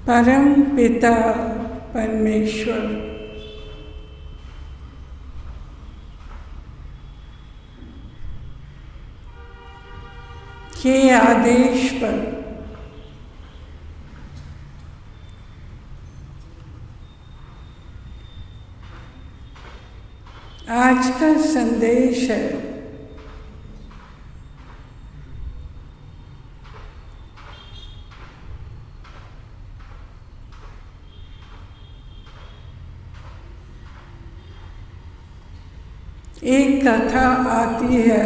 परम पिता परमेश्वर के आदेश पर आज का संदेश है एक कथा आती है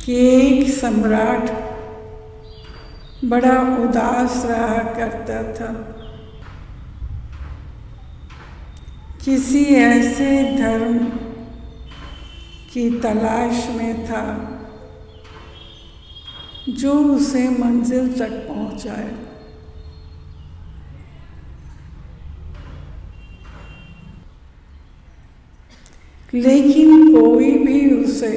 कि एक सम्राट बड़ा उदास रहा करता था। किसी ऐसे धर्म की तलाश में था जो उसे मंजिल तक पहुंचाए। लेकिन कोई भी उसे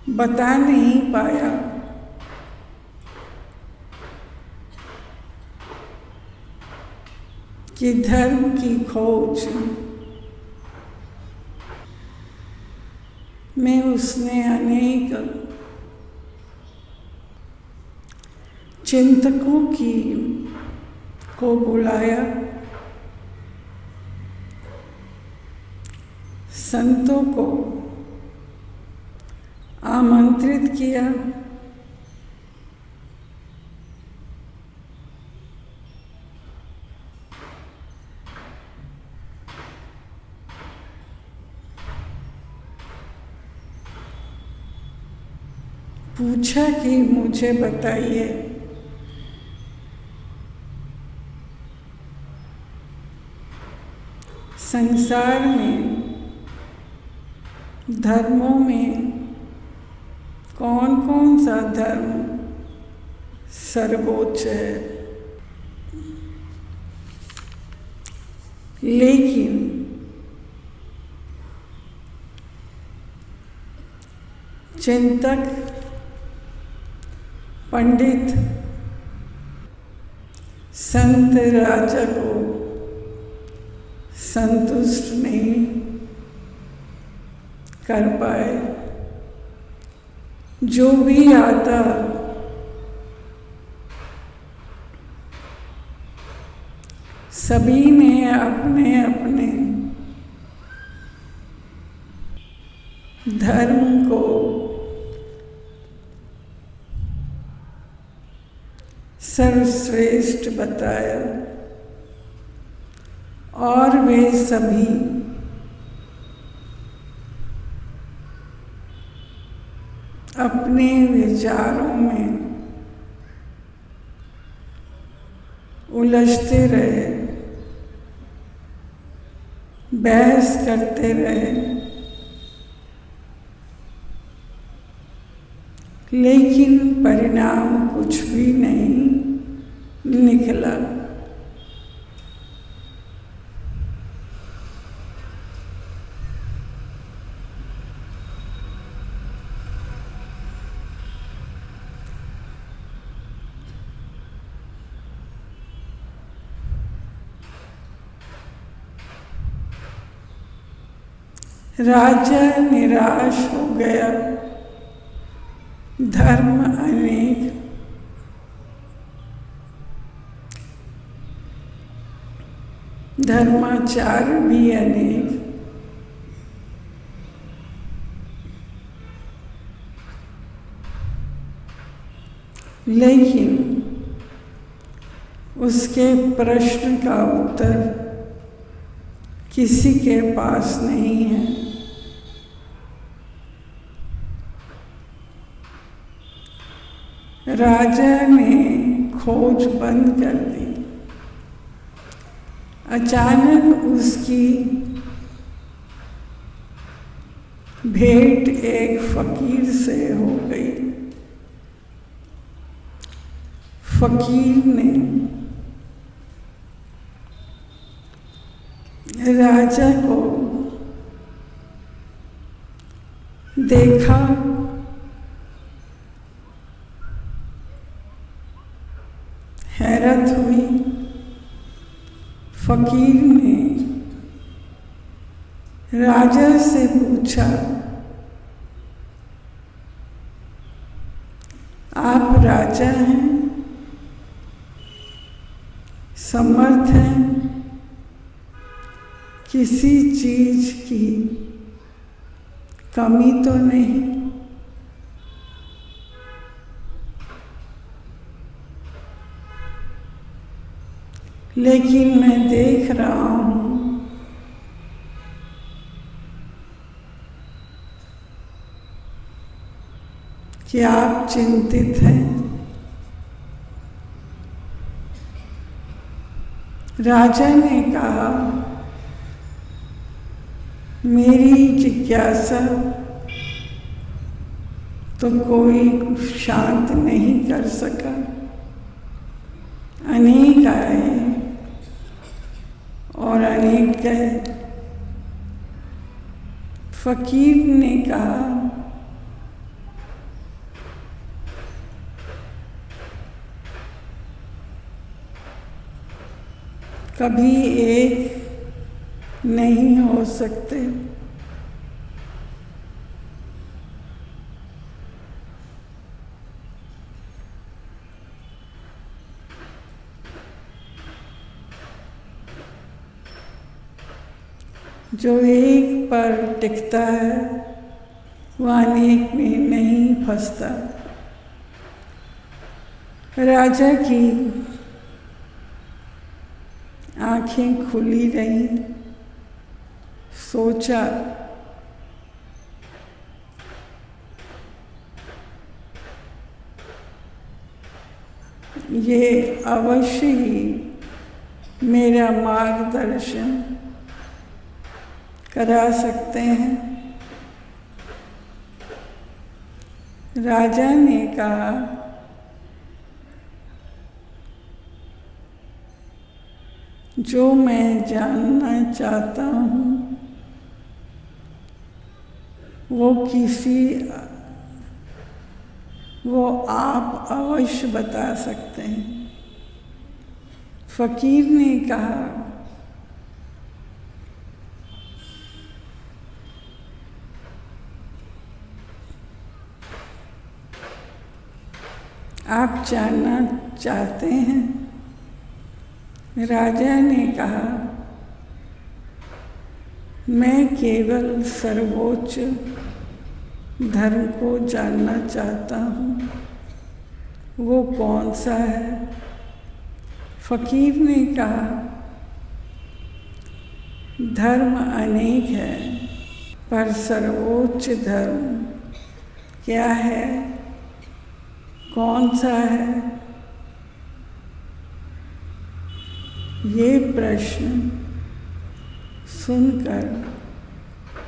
बता नहीं पाया कि धर्म की खोज में उसने अनेक चिंतकों को बुलाया, संतों को आमंत्रित किया, पूछा कि मुझे बताइए संसार में धर्मों में कौन कौन सा धर्म सर्वोच्च है। लेकिन चिंतक पंडित संत राजा को संतुष्ट नहीं कर पाए। जो भी आता सभी ने अपने अपने धर्म को सर्वश्रेष्ठ बताया और वे सभी अपने विचारों में उलझते रहे, बहस करते रहे, लेकिन परिणाम कुछ भी नहीं निकला। राजा निराश हो गया। धर्म अनेक, धर्माचार भी अनेक, लेकिन उसके प्रश्न का उत्तर किसी के पास नहीं है। राजा ने खोज बंद कर दी। अचानक उसकी भेंट एक फकीर से हो गई। फकीर ने राजा को देखा, हैरत हुई। फकीर ने राजा से पूछा, आप राजा हैं, समर्थ हैं, किसी चीज की कमी तो नहीं? लेकिन मैं देख रहा हूं कि आप चिंतित हैं। राजा ने कहा, मेरी जिज्ञासा तो कोई शांत नहीं कर सका। अनेक आए और अनेक गए। फकीर ने कहा, कभी एक नहीं हो सकते। जो एक पर टिकता है वह अनेक में नहीं फंसता। राजा की आंखें खुली रहीं। सोचा, ये अवश्य ही मेरा मार्गदर्शन करा सकते हैं। राजा ने कहा, जो मैं जानना चाहता हूँ वो आप अवश्य बता सकते हैं। फकीर ने कहा, आप जानना चाहते हैं? राजा ने कहा, मैं केवल सर्वोच्च धर्म को जानना चाहता हूँ, वो कौन सा है? फकीर ने कहा, धर्म अनेक है, पर सर्वोच्च धर्म क्या है, कौन सा है? ये प्रश्न सुनकर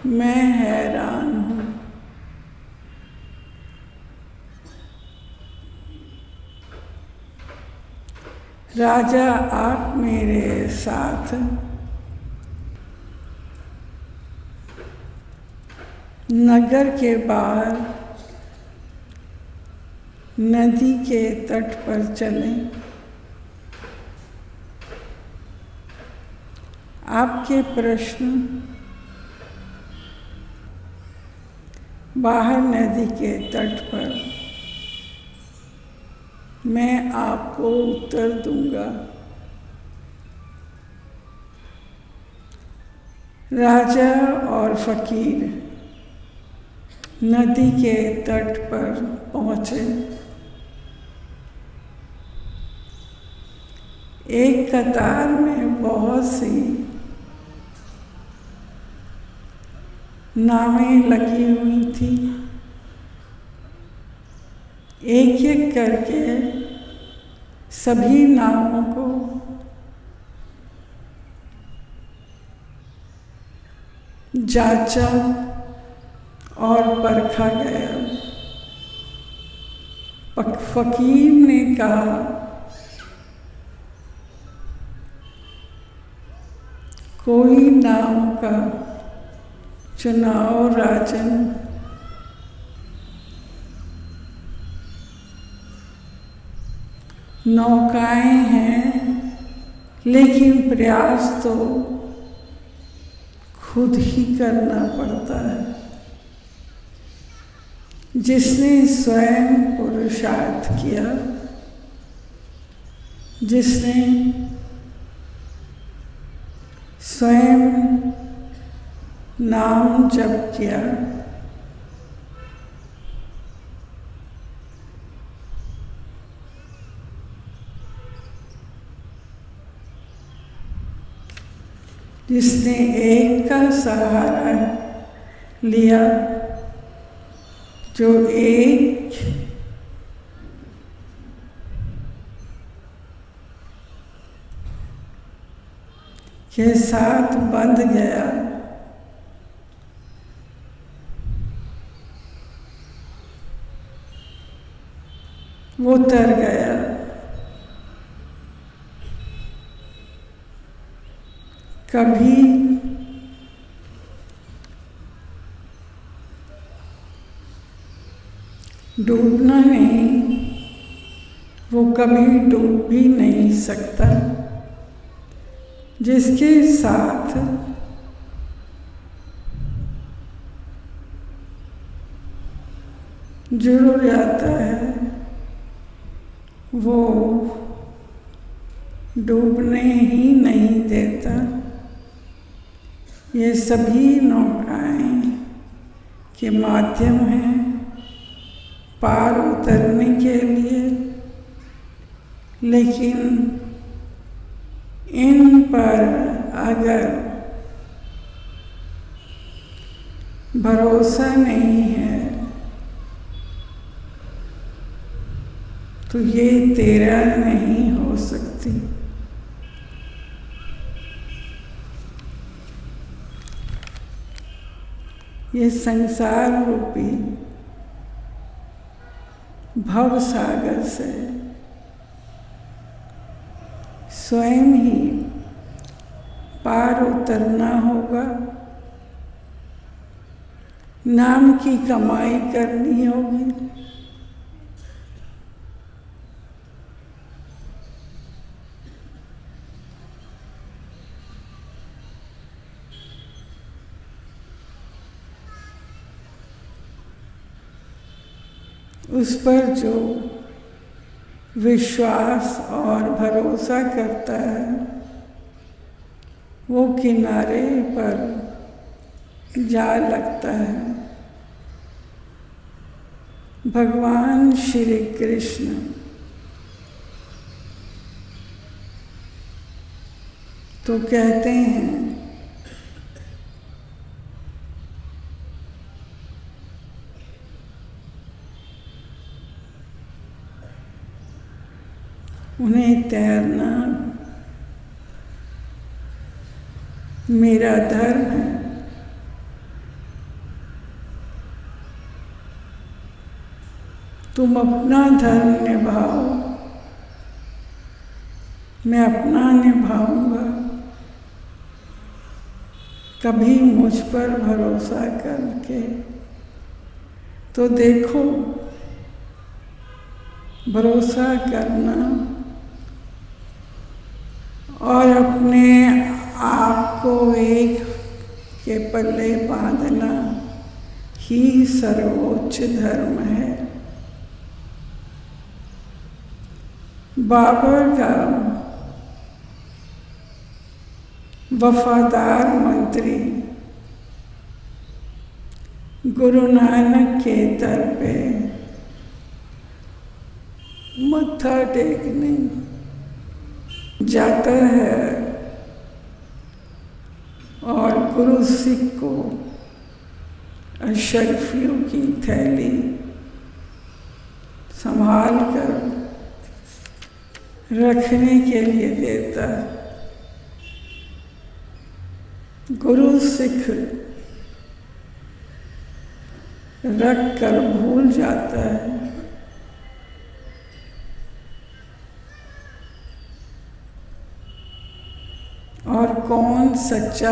मैं हैरान हूँ। राजा, आप मेरे साथ नगर के बाहर नदी के तट पर चलें। आपके प्रश्न बाहर नदी के तट पर मैं आपको उत्तर दूंगा। राजा और फकीर नदी के तट पर पहुंचे। एक कतार में बहुत सी नावें लगी हुई थी। एक एक करके सभी नावों को जांचा और परखा गया। फकीर ने कहा, कोई नाव का चुनाव राजन, नौकाएं हैं लेकिन प्रयास तो खुद ही करना पड़ता है। जिसने स्वयं पुरुषार्थ किया, जिसने स्वयं नाम जप किया, जिसने एक का सहारा लिया, जो एक के साथ बंध गया, वो तर गया। कभी डूबना नहीं, वो कभी डूब भी नहीं सकता। जिसके साथ जुड़ जाता है, वो डूबने ही नहीं देता। ये सभी नौकाएं के माध्यम हैं पार उतरने के लिए, लेकिन इन पर अगर भरोसा नहीं है तो ये तेरा नहीं हो सकती। ये संसार रूपी भव सागर से स्वयं ही पार उतरना होगा, नाम की कमाई करनी होगी। उस पर जो विश्वास और भरोसा करता है, वो किनारे पर जा लगता है। भगवान श्री कृष्ण तो कहते हैं, उन्हें तैरना मेरा धर्म है। तुम अपना धर्म निभाओ, मैं अपना निभाऊंगा। कभी मुझ पर भरोसा करके तो देखो। भरोसा करना और अपने आप को एक के पल्ले बांधना ही सर्वोच्च धर्म है। बाबर का वफादार मंत्री गुरु नानक के दर पे मत्था टेकने जाता है और गुरु सिख को अशरफियों की थैली संभाल कर रखने के लिए देता है। गुरु सिख रख कर भूल जाता है। और कौन सच्चा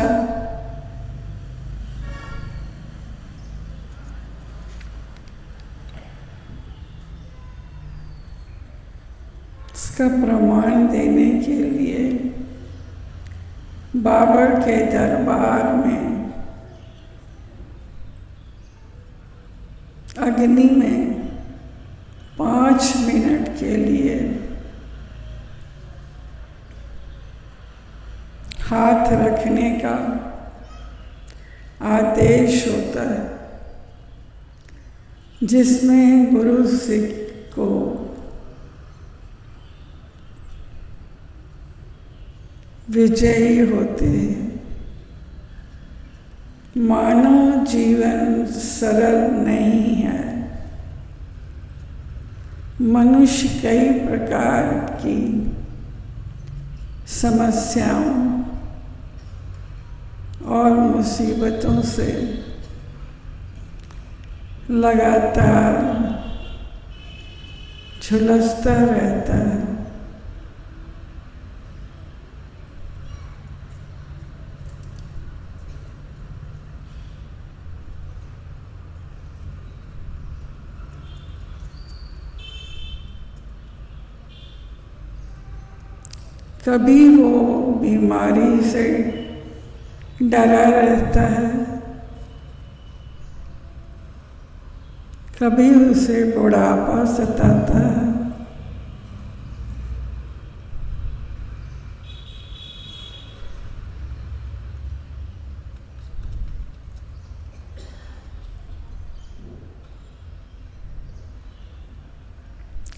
इसका प्रमाण देने के लिए बाबर के दरबार में अग्नि में 5 मिनट के लिए हाथ रखने का आदेश होता है, जिसमें गुरु सिख को विजयी होते हैं। मानव जीवन सरल नहीं है। मनुष्य कई प्रकार की समस्याओं और मुसीबतों से लगातार झुलसता रहता है। कभी वो बीमारी से डरा रहता है, कभी उसे बुढ़ापा सताता है,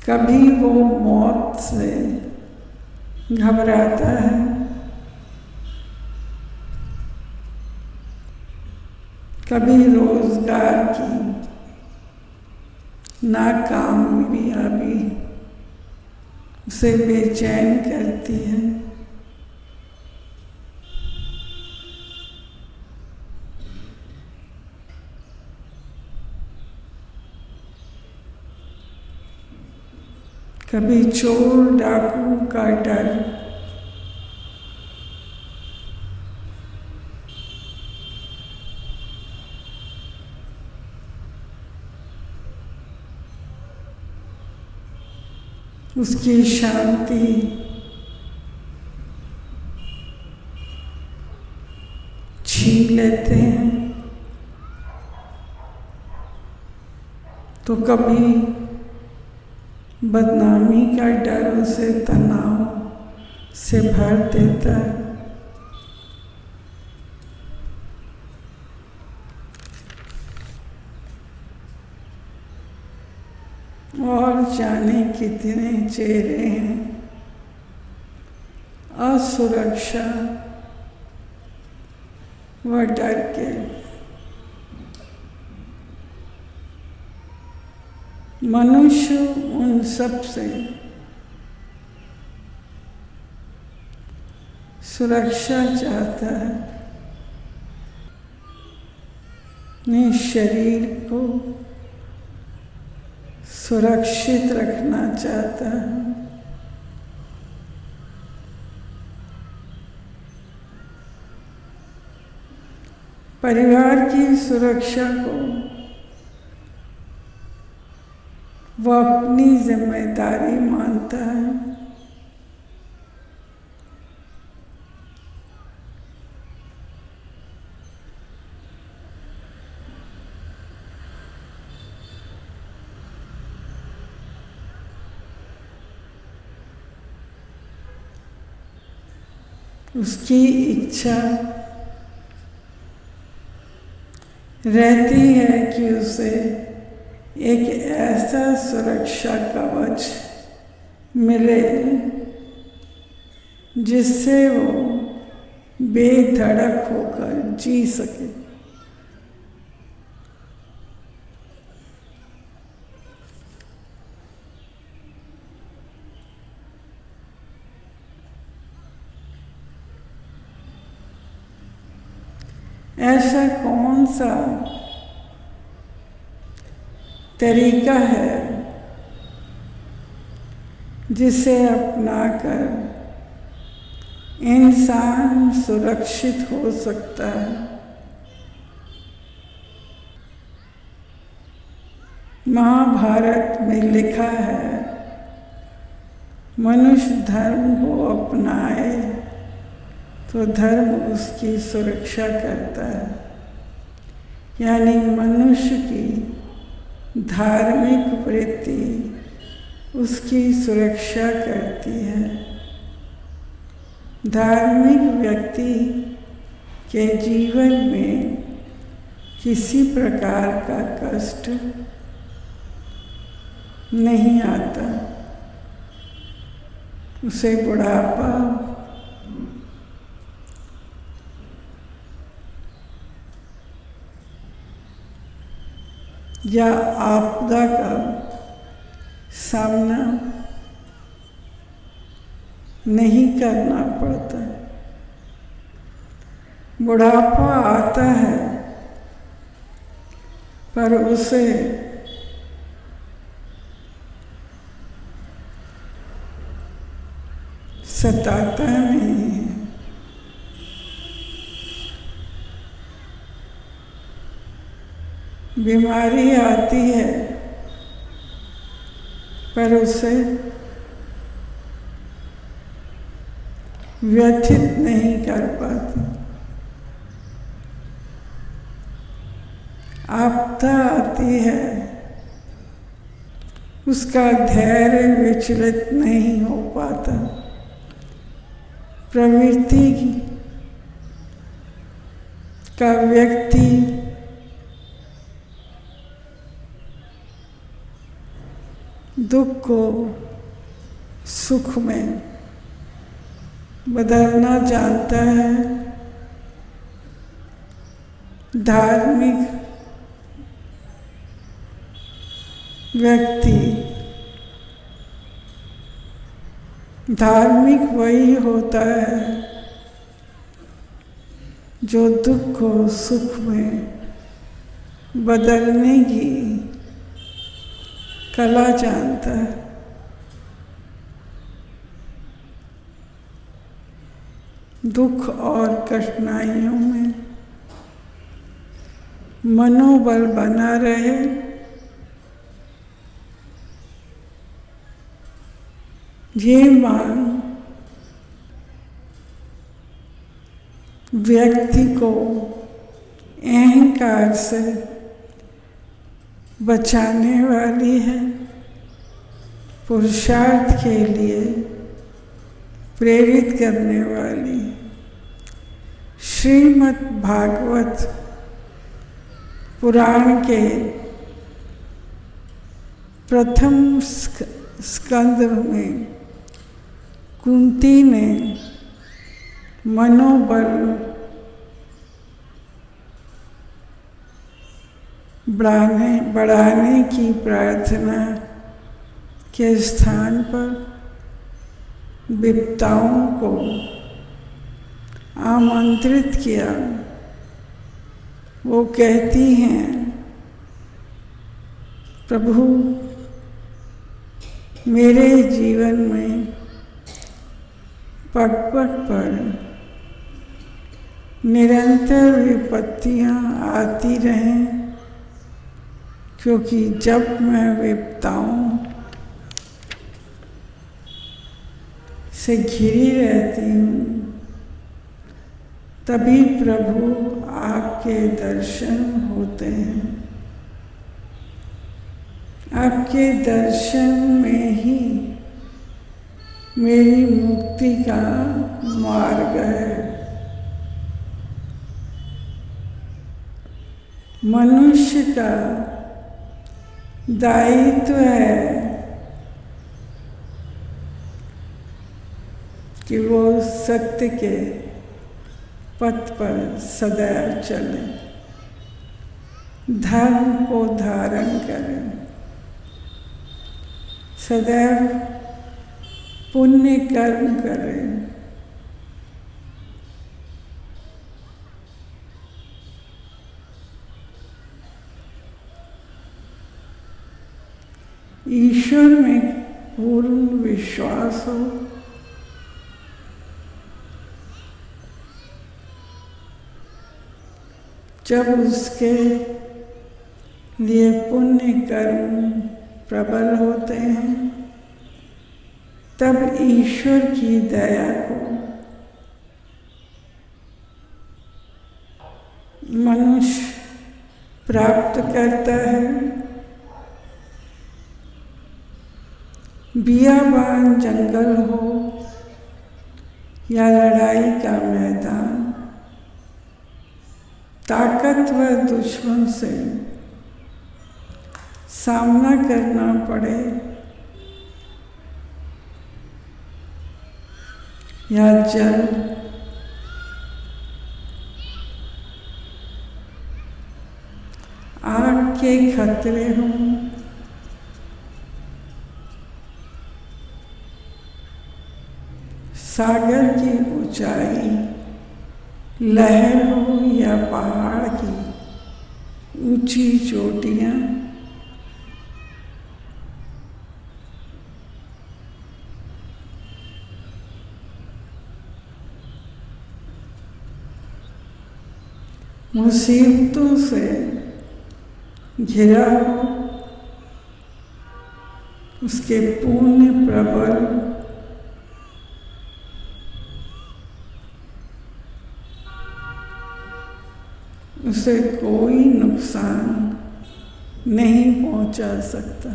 कभी वो मौत से घबराता है, कभी रोजगार की नाकामयाबी उसे बेचैन करती है। कभी चोर डाकू का डर, उसकी शांति छीन लेते हैं। तो कभी बदनामी का डर उसे तनाव से भर देता है। और जाने कितने चेहरे हैं असुरक्षा व डर के। मनुष्य उन सब से सुरक्षा चाहता है, अपने शरीर को सुरक्षित रखना चाहता है। परिवार की सुरक्षा को वह अपनी जिम्मेदारी मानता है। उसकी इच्छा रहती है कि उसे एक ऐसा सुरक्षा कवच मिले जिससे वो बेधड़क होकर जी सके। ऐसा कौन सा तरीका है जिसे अपनाकर इंसान सुरक्षित हो सकता है। महाभारत में लिखा है, मनुष्य धर्म को अपनाए तो धर्म उसकी सुरक्षा करता है। यानी मनुष्य की धार्मिक वृत्ति उसकी सुरक्षा करती है। धार्मिक व्यक्ति के जीवन में किसी प्रकार का कष्ट नहीं आता। उसे बुढ़ापा, या आपदा का सामना नहीं करना पड़ता। बुढ़ापा आता है पर उसे सताता नहीं है। बीमारी आती है पर उसे व्यथित नहीं कर पाती। आपदा आती है, उसका धैर्य विचलित नहीं हो पाता। प्रवृत्ति का व्यक्ति दुख को सुख में बदलना जानता है। धार्मिक व्यक्ति, धार्मिक वही होता है जो दुख को सुख में बदलने की कला जानता है। दुख और कठिनाइयों में मनोबल बना रहे, ये मांग व्यक्ति को अहंकार से बचाने वाली है, पुरुषार्थ के लिए प्रेरित करने वाली। श्रीमद् भागवत पुराण के प्रथम स्कंद में कुंती ने मनोबल बढ़ाने की प्रार्थना के स्थान पर विपदाओं को आमंत्रित किया। वो कहती हैं, प्रभु मेरे जीवन में पग पग पर निरंतर विपत्तियां आती रहें, क्योंकि जब मैं विपदाओं से घिरी रहती हूँ तभी प्रभु आपके दर्शन होते हैं। आपके दर्शन में ही मेरी मुक्ति का मार्ग है। मनुष्य का दायित्व है कि वो सत्य के पथ पर सदैव चले, धर्म को धारण करें, सदैव पुण्य कर्म करें। ईश्वर में पूर्ण विश्वास हो, जब उसके लिए पुण्य कर्म प्रबल होते हैं, तब ईश्वर की दया को मनुष्य प्राप्त करता है। बियाबान जंगल हो या लड़ाई का मैदान, ताकतवर दुश्मन से सामना करना पड़े या जल, आग के खतरे हों, सागर की ऊंचाई, लहर हो या पहाड़ की ऊंची चोटियां, मुसीबतों से घिरा हो, उसके पुण्य प्रबल उसे कोई नुकसान नहीं पहुंचा सकता।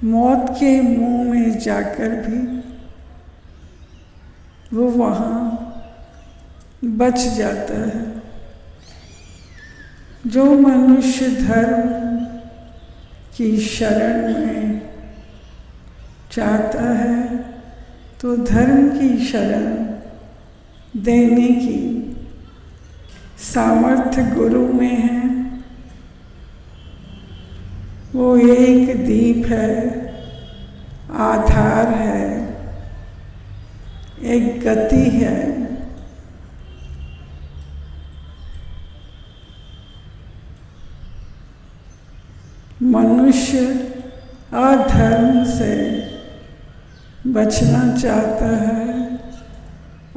मौत के मुंह में जाकर भी वो वहाँ बच जाता है। जो मनुष्य धर्म की शरण में चाहता है, तो धर्म की शरण देने की सामर्थ्य गुरु में है। वो एक दीप है, आधार है, एक गति है। मनुष्य अधर्म से बचना चाहता है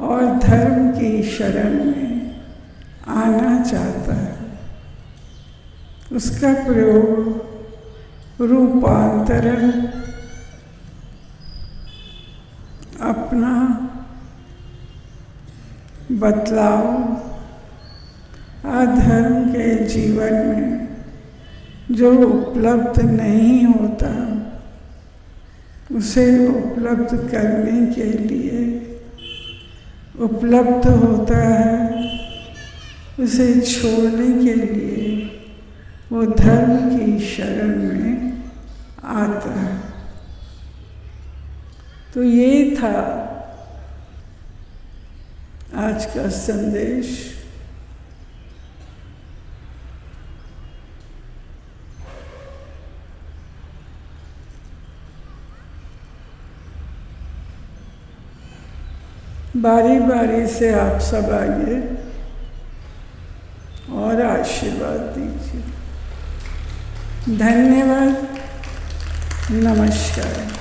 और धर्म की शरण में आना चाहता है। उसका प्रयोग रूपांतरण अपना बदलाव अधर्म के जीवन में जो उपलब्ध नहीं होता, उसे उपलब्ध करने के लिए उपलब्ध होता है। उसे छोड़ने के लिए वो धर्म की शरण में आता है। तो ये था आज का संदेश। बारी बारी से आप सब आइए और आशीर्वाद दीजिए। धन्यवाद, नमस्कार।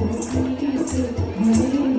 कोकिल से भरे